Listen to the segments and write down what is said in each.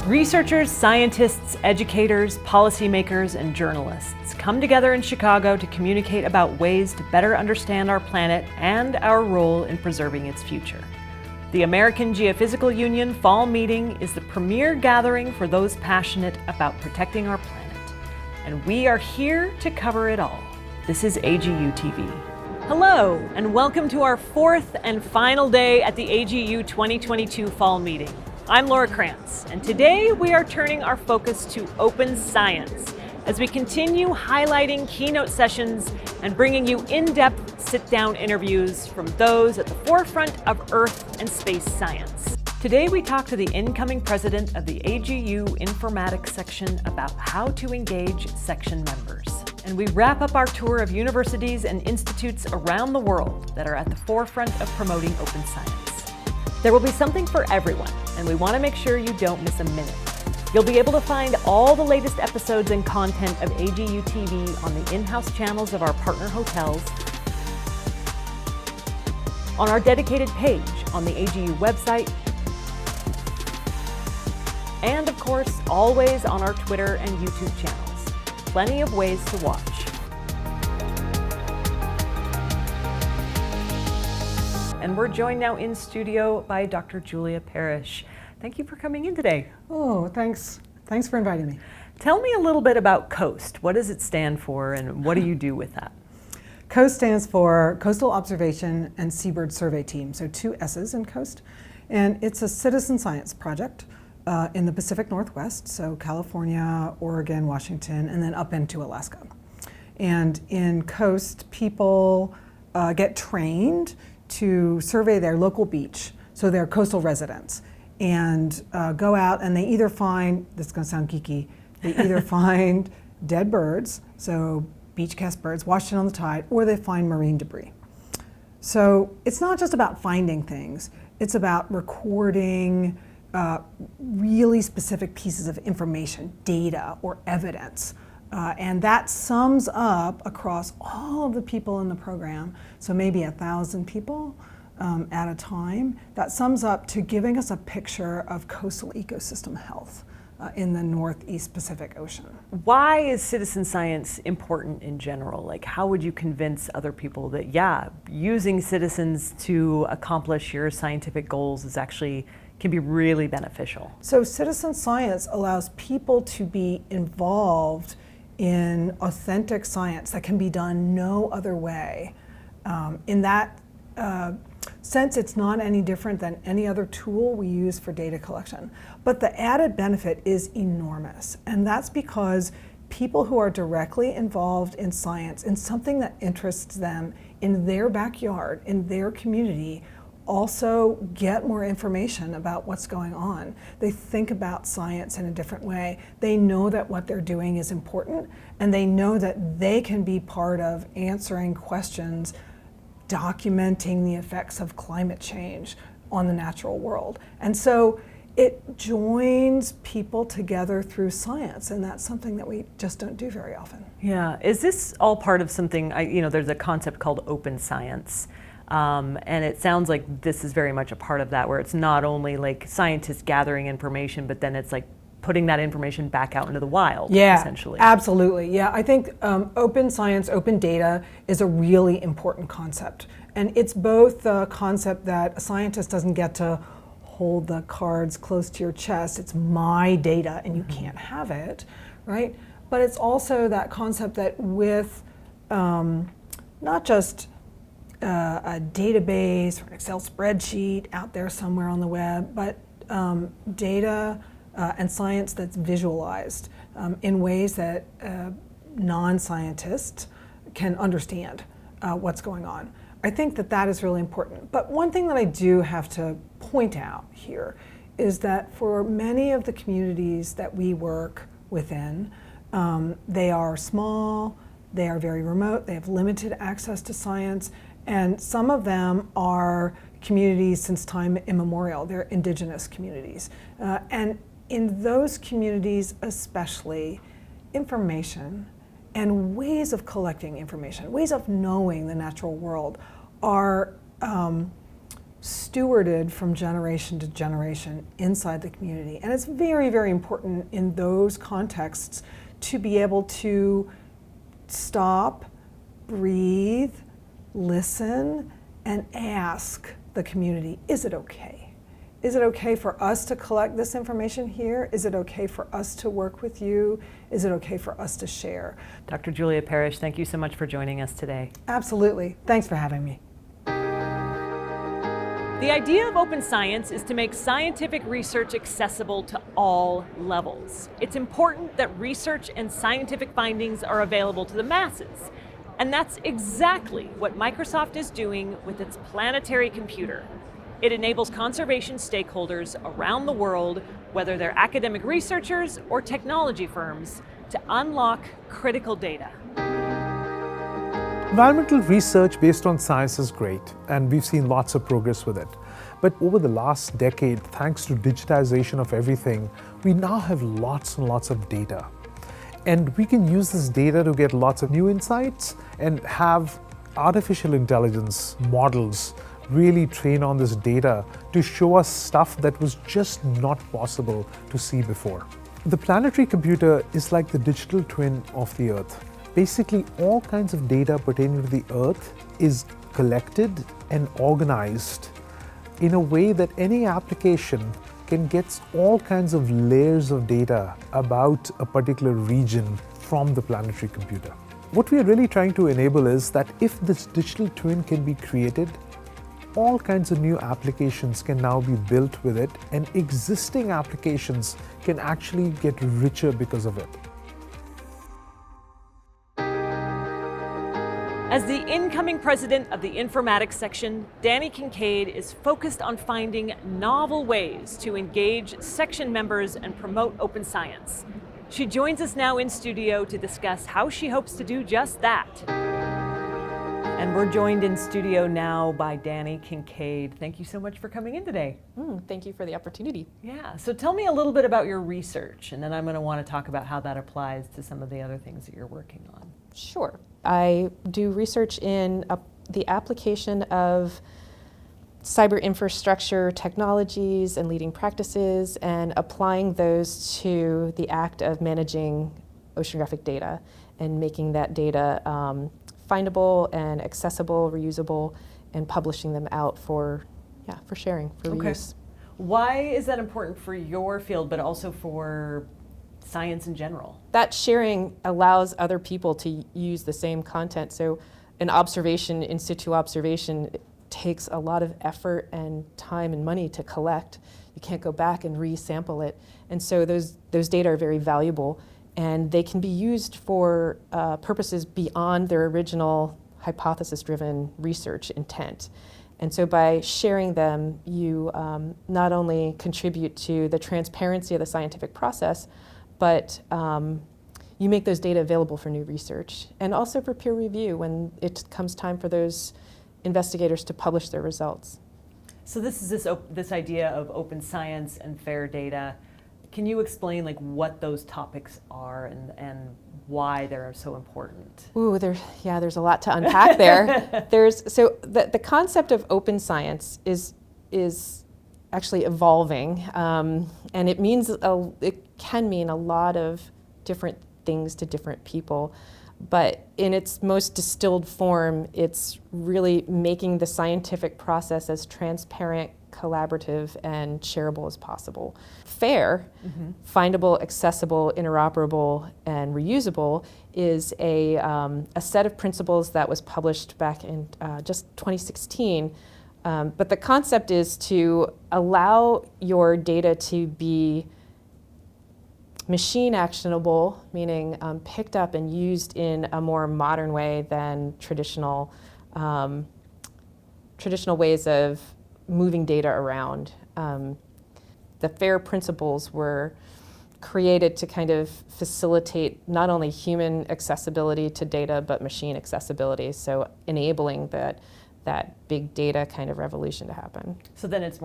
Researchers, scientists, educators, policymakers, and journalists come together in Chicago to communicate about ways to better understand our planet and our role in preserving its future. The American Geophysical Union Fall Meeting is the premier gathering for those passionate about protecting our planet. And we are here to cover it all. This is AGU TV. Hello, and welcome to our fourth and final day at the AGU 2022 Fall Meeting. I'm Laura Krantz, and today we are turning our focus to open science as we continue highlighting keynote sessions and bringing you in-depth sit-down interviews from those at the forefront of Earth and space science. Today we talk to the incoming president of the AGU Informatics section about how to engage section members. And we wrap up our tour of universities and institutes around the world that are at the forefront of promoting open science. There will be something for everyone, and we want to make sure you don't miss a minute. You'll be able to find all the latest episodes and content of AGU TV on the in-house channels of our partner hotels, on our dedicated page on the AGU website, and of course, always on our Twitter and YouTube channels. Plenty of ways to watch. And we're joined now in studio by Dr. Julia Parrish. Thank you for coming in today. Oh, thanks. Thanks for inviting me. Tell me a little bit about COAST. What does it stand for and what do you do with that? COAST stands for Coastal Observation and Seabird Survey Team, so two S's in COAST. And it's a citizen science project in the Pacific Northwest, so California, Oregon, Washington, and then up into Alaska. And in COAST, people get trained to survey their local beach, so they're coastal residents, and go out and they either find, this is going to sound geeky, they either find dead birds, so beach cast birds washed in on the tide, or they find marine debris. So it's not just about finding things, it's about recording really specific pieces of information, data or evidence. And that sums up across all of the people in the program, so maybe 1,000 people at a time. That sums up to giving us a picture of coastal ecosystem health in the Northeast Pacific Ocean. Why is citizen science important in general? Like, how would you convince other people that, yeah, using citizens to accomplish your scientific goals is actually can be really beneficial? So citizen science allows people to be involved in authentic science that can be done no other way. In that sense, it's not any different than any other tool we use for data collection. But the added benefit is enormous, and that's because people who are directly involved in science, in something that interests them in their backyard, in their community, also get more information about what's going on. They think about science in a different way. They know that what they're doing is important, and they know that they can be part of answering questions, documenting the effects of climate change on the natural world. And so it joins people together through science, and that's something that we just don't do very often. Yeah, is this all part of something, there's a concept called open science. And it sounds like this is very much a part of that, where it's not only like scientists gathering information, but then it's like putting that information back out into the wild, essentially. Absolutely. Yeah, I think open science, open data is a really important concept. And it's both the concept that a scientist doesn't get to hold the cards close to your chest, it's my data and you can't have it, right? But it's also that concept that with not just a database or an Excel spreadsheet out there somewhere on the web, but data and science that's visualized in ways that non-scientists can understand what's going on. I think that that is really important. But one thing that I do have to point out here is that for many of the communities that we work within, they are small, they are very remote, they have limited access to science, and some of them are communities since time immemorial. They're indigenous communities. And in those communities especially, information and ways of collecting information, ways of knowing the natural world are stewarded from generation to generation inside the community. And it's very, very important in those contexts to be able to stop, breathe, listen, and ask the community, is it okay? Is it okay for us to collect this information here? Is it okay for us to work with you? Is it okay for us to share? Dr. Julia Parrish, thank you so much for joining us today. Absolutely. Thanks for having me. The idea of open science is to make scientific research accessible to all levels. It's important that research and scientific findings are available to the masses. And that's exactly what Microsoft is doing with its Planetary computer. It enables conservation stakeholders around the world, whether they're academic researchers or technology firms, to unlock critical data. Environmental research based on science is great, and we've seen lots of progress with it. But over the last decade, thanks to digitization of everything, we now have lots and lots of data. And we can use this data to get lots of new insights and have artificial intelligence models really train on this data to show us stuff that was just not possible to see before. The Planetary computer is like the digital twin of the Earth. Basically, all kinds of data pertaining to the Earth is collected and organized in a way that any application can get all kinds of layers of data about a particular region from the Planetary computer. What we are really trying to enable is that if this digital twin can be created, all kinds of new applications can now be built with it, and existing applications can actually get richer because of it. As the incoming president of the informatics section, Danie Kinkade is focused on finding novel ways to engage section members and promote open science. She joins us now in studio to discuss how she hopes to do just that. And we're joined in studio now by Danie Kinkade. Thank you so much for coming in today. Thank you for the opportunity. Yeah, so tell me a little bit about your research, and then I'm going to want to talk about how that applies to some of the other things that you're working on. Sure. I do research in the application of cyber infrastructure technologies and leading practices and applying those to the act of managing oceanographic data and making that data findable and accessible, reusable, and publishing them out for sharing, for reuse. Why is that important for your field, but also for science in general? That sharing allows other people to use the same content. So an observation, in situ observation, takes a lot of effort and time and money to collect. You can't go back and re-sample it. And so those data are very valuable, and they can be used for purposes beyond their original hypothesis-driven research intent. And so by sharing them, you not only contribute to the transparency of the scientific process, but you make those data available for new research and also for peer review when it comes time for those investigators to publish their results. So this is this idea of open science and fair data. Can you explain what those topics are and why they're so important? Ooh, there's a lot to unpack there. So the concept of open science is actually evolving, and it can mean a lot of different things to different people. But in its most distilled form, it's really making the scientific process as transparent, collaborative, and shareable as possible. Fair, findable, accessible, interoperable, and reusable is a set of principles that was published back in just 2016. But the concept is to allow your data to be machine actionable, meaning picked up and used in a more modern way than traditional ways of moving data around. The FAIR principles were created to kind of facilitate not only human accessibility to data, but machine accessibility, so enabling that big data kind of revolution to happen. So then it's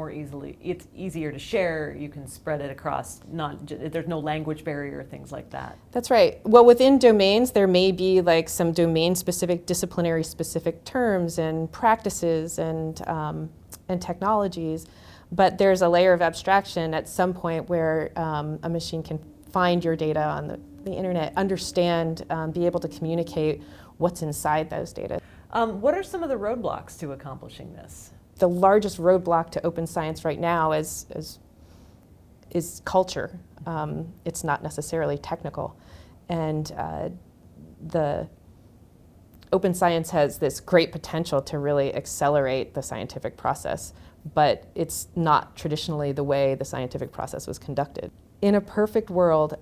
easier to share, you can spread it across, there's no language barrier, things like that. That's right. Well, within domains, there may be some domain-specific, disciplinary-specific terms and practices and and technologies, but there's a layer of abstraction at some point where a machine can find your data on the internet, understand, be able to communicate what's inside those data. What are some of the roadblocks to accomplishing this? The largest roadblock to open science right now is culture. It's not necessarily technical. And the open science has this great potential to really accelerate the scientific process, but it's not traditionally the way the scientific process was conducted. In a perfect world,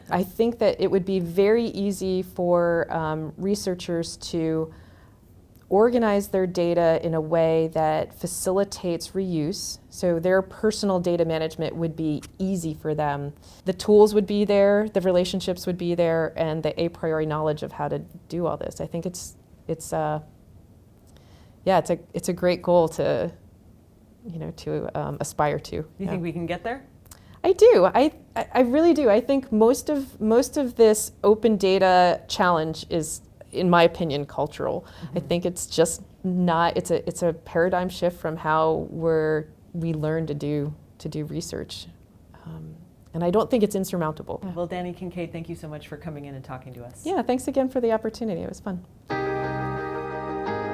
I think that it would be very easy for researchers to organize their data in a way that facilitates reuse. So their personal data management would be easy for them. The tools would be there, the relationships would be there, and the a priori knowledge of how to do all this. I think it's a great goal to aspire to. You think we can get there? I do. I really do. I think most of this open data challenge is, in my opinion, cultural. Mm-hmm. I think it's just not. It's a paradigm shift from how we learn to do research, and I don't think it's insurmountable. Well, Danie Kinkade, thank you so much for coming in and talking to us. Yeah, thanks again for the opportunity. It was fun.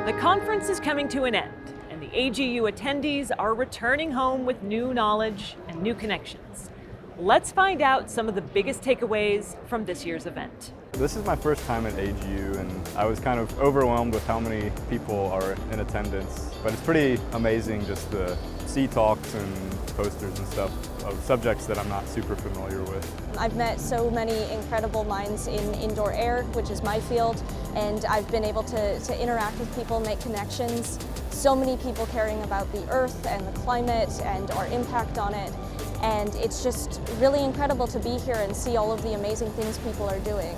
The conference is coming to an end, and the AGU attendees are returning home with new knowledge and new connections. Let's find out some of the biggest takeaways from this year's event. This is my first time at AGU, and I was kind of overwhelmed with how many people are in attendance. But it's pretty amazing just to see talks and posters and stuff of subjects that I'm not super familiar with. I've met so many incredible minds in indoor air, which is my field, and I've been able to interact with people, make connections. So many people caring about the Earth and the climate and our impact on it. And it's just really incredible to be here and see all of the amazing things people are doing.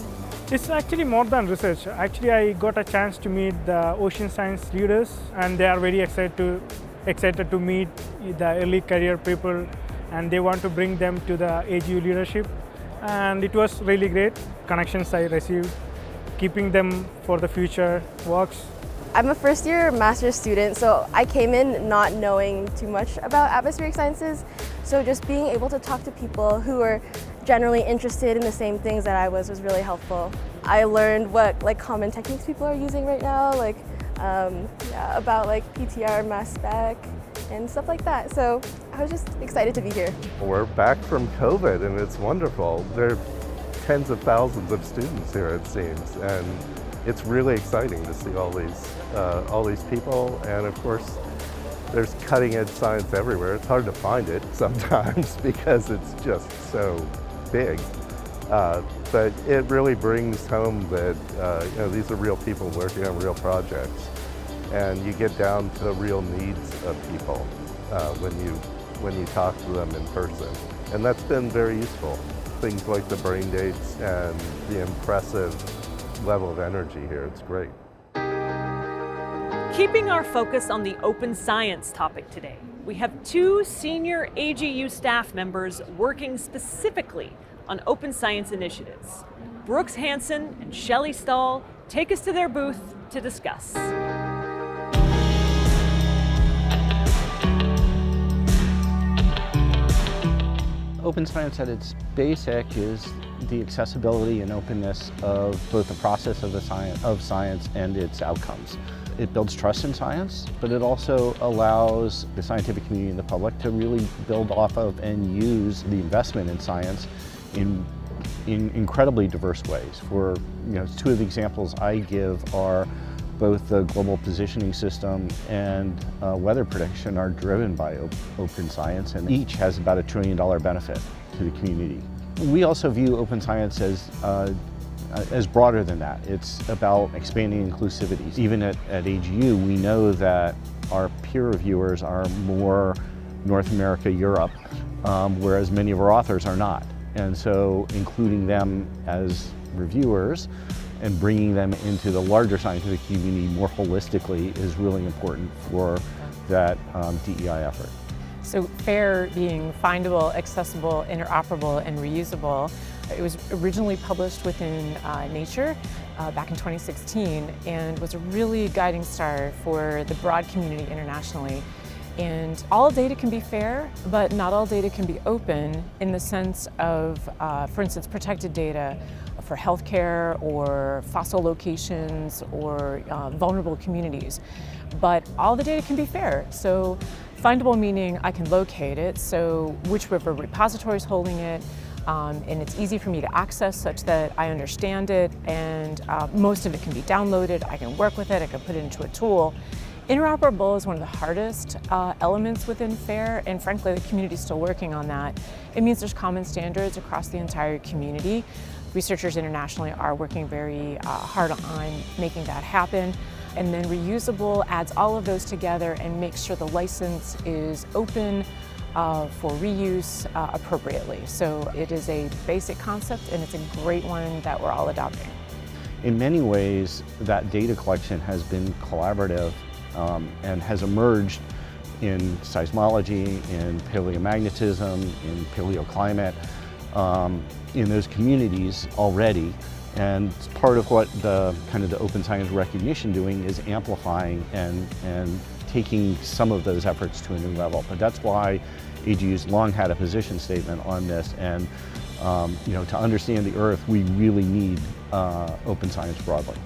It's actually more than research. Actually, I got a chance to meet the ocean science leaders, and they are very excited to meet the early career people, and they want to bring them to the AGU leadership. And it was really great connections I received. Keeping them for the future works. I'm a first-year master's student, so I came in not knowing too much about atmospheric sciences. So just being able to talk to people who are generally interested in the same things that I was really helpful. I learned what common techniques people are using right now, about PTR, mass spec, and stuff like that. So I was just excited to be here. We're back from COVID, and it's wonderful. There are tens of thousands of students here, it seems, and it's really exciting to see all these people, and of course, there's cutting-edge science everywhere. It's hard to find it sometimes because it's just so big, but it really brings home that these are real people working on real projects, and you get down to the real needs of people when you talk to them in person, and that's been very useful. Things like the brain dates and the impressive level of energy here, it's great. Keeping our focus on the open science topic today, we have two senior AGU staff members working specifically on open science initiatives. Brooks Hanson and Shelley take us to their booth to discuss. Open science at its basic is the accessibility and openness of both the process of science and its outcomes. It builds trust in science, but it also allows the scientific community and the public to really build off of and use the investment in science in incredibly diverse ways. Two of the examples I give are both the global positioning system and weather prediction are driven by open science, and each has about $1 trillion benefit to the community. We also view open science as broader than that. It's about expanding inclusivity. Even at AGU, we know that our peer reviewers are more North America, Europe, whereas many of our authors are not. And so including them as reviewers and bringing them into the larger scientific community more holistically is really important for that DEI effort. So FAIR being findable, accessible, interoperable, and reusable, it was originally published within Nature back in 2016 and was a really guiding star for the broad community internationally. And all data can be fair, but not all data can be open in the sense of, for instance, protected data for healthcare or fossil locations or vulnerable communities. But all the data can be fair. So findable meaning I can locate it, so which river repository is holding it, and it's easy for me to access such that I understand it, and most of it can be downloaded, I can work with it, I can put it into a tool. Interoperable is one of the hardest elements within FAIR, and frankly the community is still working on that. It means there's common standards across the entire community. Researchers internationally are working very hard on making that happen. And then reusable adds all of those together and makes sure the license is open for reuse appropriately. So it is a basic concept and it's a great one that we're all adopting. In many ways, that data collection has been collaborative and has emerged in seismology, in paleomagnetism, in paleoclimate, in those communities already. And part of what the open science recognition doing is amplifying and taking some of those efforts to a new level. But that's why AGU's long had a position statement on this. And to understand the Earth, we really need open science broadly.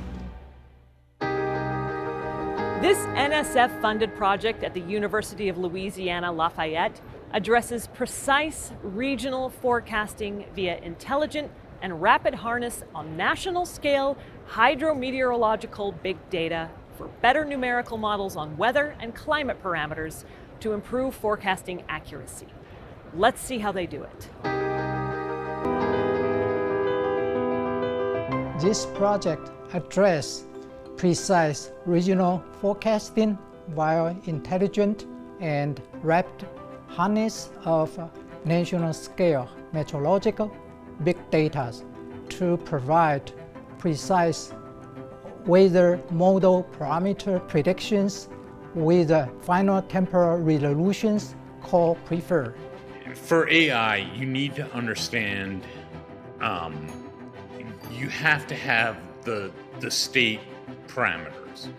This NSF-funded project at the University of Louisiana, Lafayette addresses precise regional forecasting via intelligent and rapid harness on national scale hydrometeorological big data for better numerical models on weather and climate parameters to improve forecasting accuracy. Let's see how they do it. This project addresses precise regional forecasting via intelligent and rapid harness of national scale meteorological big data to provide precise weather model parameter predictions with final temporal resolutions called preferred. For AI, you need to understand, you have to have the state parameters.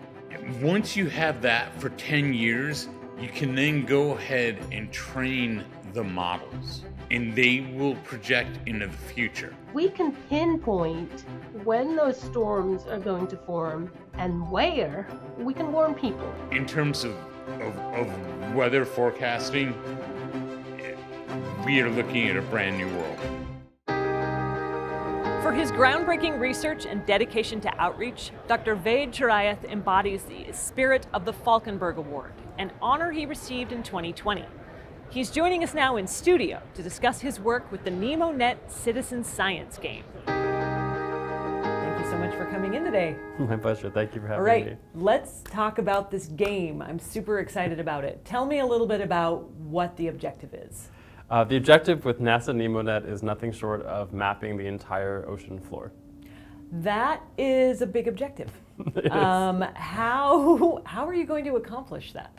Once you have that for 10 years, you can then go ahead and train the models, and they will project into the future. We can pinpoint when those storms are going to form and where we can warn people. In terms of weather forecasting, we are looking at a brand new world. For his groundbreaking research and dedication to outreach, Dr. Ved Chirayath embodies the spirit of the Falkenberg Award, an honor he received in 2020. He's joining us now in studio to discuss his work with the NemoNet Citizen Science Game. Thank you so much for coming in today. My pleasure. Thank you for having me. All right, let's talk about this game. I'm super excited about it. Tell me a little bit about what the objective is. The objective with NASA NemoNet is nothing short of mapping the entire ocean floor. That is a big objective. How are you going to accomplish that?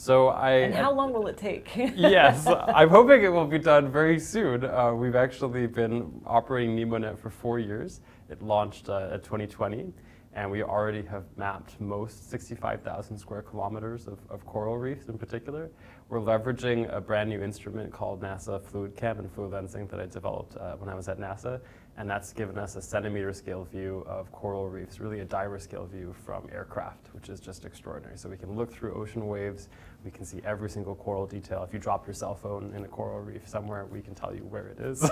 And how long will it take? Yes, I'm hoping it will be done very soon. We've actually been operating NemoNet for 4 years. It launched at 2020, and we already have mapped most 65,000 square kilometers of coral reefs in particular. We're leveraging a brand new instrument called NASA FluidCam and fluid lensing that I developed when I was at NASA, and that's given us a centimeter scale view of coral reefs, really a diver scale view from aircraft, which is just extraordinary. So we can look through ocean waves, we can see every single coral detail. If you drop your cell phone in a coral reef somewhere, we can tell you where it is.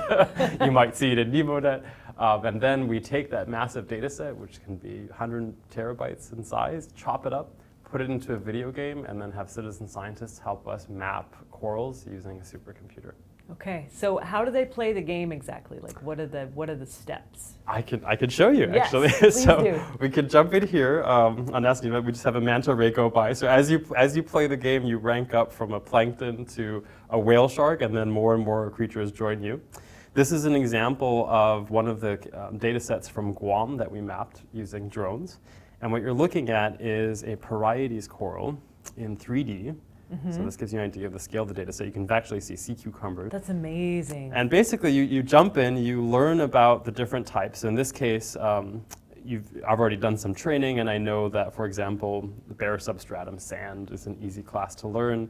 You might see it in NemoNet. And then we take that massive data set, which can be 100 terabytes in size, chop it up, put it into a video game, and then have citizen scientists help us map corals using a supercomputer. Okay, so how do they play the game exactly? Like, what are the steps? I could show you, yes, actually. Please do. We could jump in here on NASA. We just have a manta ray go by. So as you play the game, you rank up from a plankton to a whale shark, and then more and more creatures join you. This is an example of one of the data sets from Guam that we mapped using drones. And what you're looking at is a Parrish coral in 3D. Mm-hmm. So this gives you an idea of the scale of the data set. You can actually see sea cucumber. That's amazing. And basically, you jump in, you learn about the different types. So in this case, I've already done some training, and I know that, for example, the bare substratum sand is an easy class to learn.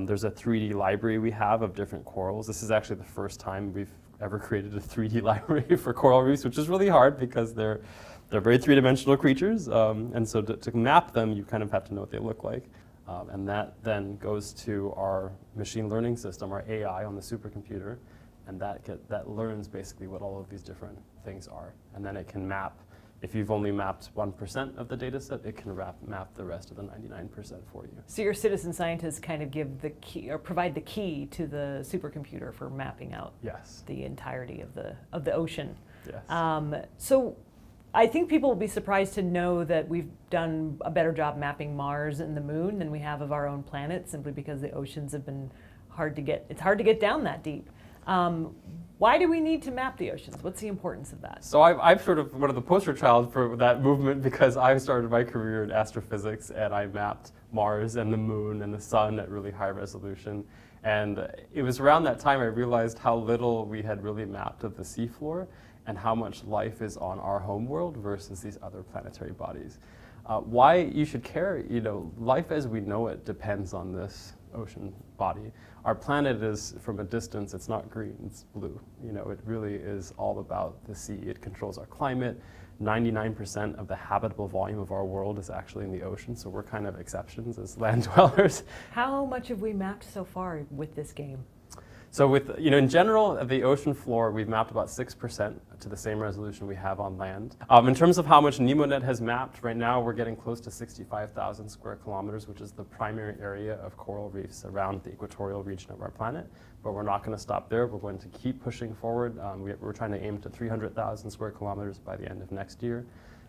There's a 3D library we have of different corals. This is actually the first time we've ever created a 3D library for coral reefs, which is really hard because they're very three-dimensional creatures, and so to map them, you kind of have to know what they look like. And that then goes to our machine learning system, our AI on the supercomputer, and that learns basically what all of these different things are. And then it can map, if you've only mapped 1% of the data set, it can map the rest of the 99% for you. So your citizen scientists kind of give the key, or provide the key to the supercomputer for mapping out the entirety of the ocean. Yes. So I think people will be surprised to know that we've done a better job mapping Mars and the Moon than we have of our own planet, simply because the oceans have been it's hard to get down that deep. Why do we need to map the oceans? What's the importance of that? So I'm sort of one of the poster child for that movement, because I started my career in astrophysics and I mapped Mars and the Moon and the Sun at really high resolution. And it was around that time I realized how little we had really mapped of the seafloor and how much life is on our homeworld versus these other planetary bodies. Why you should care, life as we know it depends on this ocean body. Our planet is, from a distance, it's not green, it's blue. It really is all about the sea. It controls our climate. 99% of the habitable volume of our world is actually in the ocean, so we're kind of exceptions as land dwellers. How much have we mapped so far with this game? So with, in general, the ocean floor, we've mapped about 6% to the same resolution we have on land. In terms of how much NemoNet has mapped, right now we're getting close to 65,000 square kilometers, which is the primary area of coral reefs around the equatorial region of our planet. But we're not going to stop there. We're going to keep pushing forward. We're trying to aim to 300,000 square kilometers by the end of next year,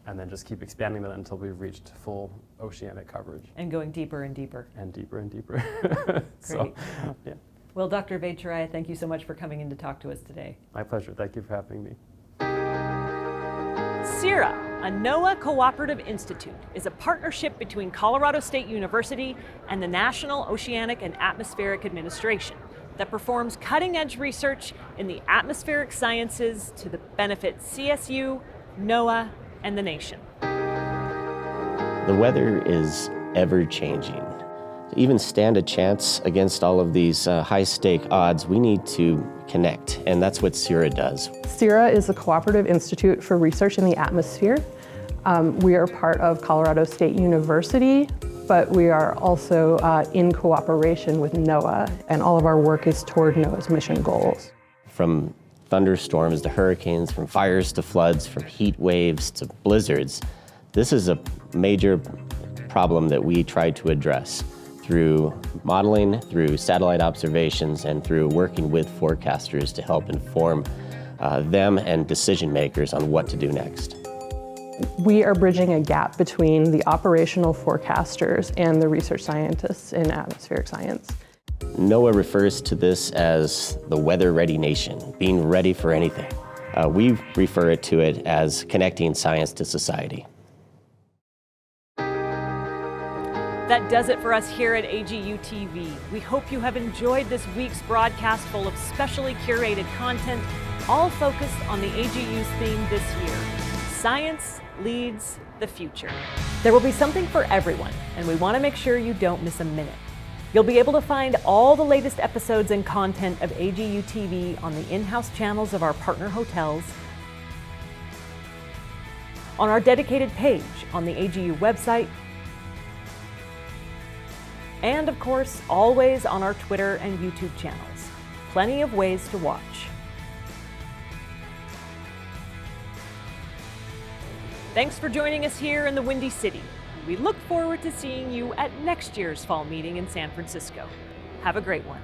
and then just keep expanding that until we've reached full oceanic coverage. And going deeper and deeper. And deeper and deeper. Great. So, yeah. Well, Dr. Ved Chirayath, thank you so much for coming in to talk to us today. My pleasure. Thank you for having me. CIRA, a NOAA Cooperative Institute, is a partnership between Colorado State University and the National Oceanic and Atmospheric Administration that performs cutting-edge research in the atmospheric sciences to benefit CSU, NOAA, and the nation. The weather is ever-changing. To even stand a chance against all of these high-stake odds, we need to connect, and that's what CIRA does. CIRA is a cooperative institute for research in the atmosphere. We are part of Colorado State University, but we are also in cooperation with NOAA, and all of our work is toward NOAA's mission goals. From thunderstorms to hurricanes, from fires to floods, from heat waves to blizzards, this is a major problem that we try to address through modeling, through satellite observations, and through working with forecasters to help inform them and decision makers on what to do next. We are bridging a gap between the operational forecasters and the research scientists in atmospheric science. NOAA refers to this as the weather-ready nation, being ready for anything. We refer to it as connecting science to society. That does it for us here at AGU TV. We hope you have enjoyed this week's broadcast full of specially curated content, all focused on the AGU's theme this year: Science Leads the Future. There will be something for everyone, and we want to make sure you don't miss a minute. You'll be able to find all the latest episodes and content of AGU TV on the in-house channels of our partner hotels, on our dedicated page on the AGU website, and of course, always on our Twitter and YouTube channels. Plenty of ways to watch. Thanks for joining us here in the Windy City. We look forward to seeing you at next year's fall meeting in San Francisco. Have a great one.